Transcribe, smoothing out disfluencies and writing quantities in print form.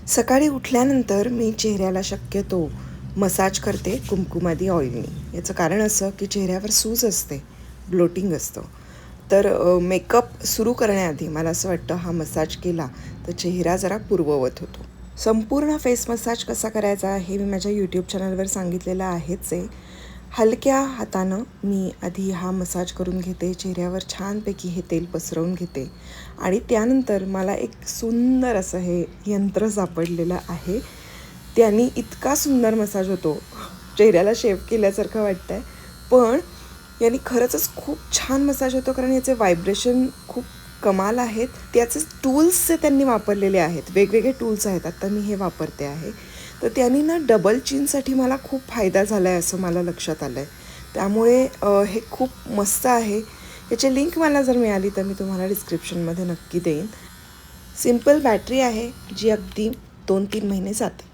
सकाळी उठल्यानंतर मी चेहऱ्याला शक्यतो मसाज करते कुमकुमादी ऑइलनी. याचं कारण असं की चेहऱ्यावर सूज असते, ब्लोटिंग असतं. तर मेकअप सुरू करण्याआधी मला असं वाटतं हा मसाज केला तर चेहरा जरा पूर्ववत होतो. संपूर्ण फेस मसाज कसा करायचा हे मी माझ्या यूट्यूब चॅनलवर सांगितलेलं आहेच आहे. हलक्या हातानं मी आधी हा मसाज करून घेते, चेहऱ्यावर छानपैकी हे तेल पसरवून घेते आणि त्यानंतर मला एक सुंदर असं हे यंत्र सापडलेलं आहे. त्याने इतका सुंदर मसाज होतो, चेहऱ्याला शेव केल्यासारखं वाटतं आहे, पण याने खरंच खूप छान मसाज होतो कारण याचे व्हायब्रेशन खूप कमाल आहेत. त्याचे टूल्सचे त्यांनी वापरलेले आहेत, वेगवेगळे टूल्स आहेत. आता मी हे वापरते आहे, तर त्यांनी ना डबल चिनसाठी मला खूप फायदा झाला आहे असं मला लक्षात आलं आहे. त्यामुळे हे खूप मस्त आहे. याची लिंक मला जर मिळाली तर मी तुम्हाला डिस्क्रिप्शनमध्ये नक्की देईन. सिम्पल बॅटरी आहे जी अगदी 2-3 महिने जाते.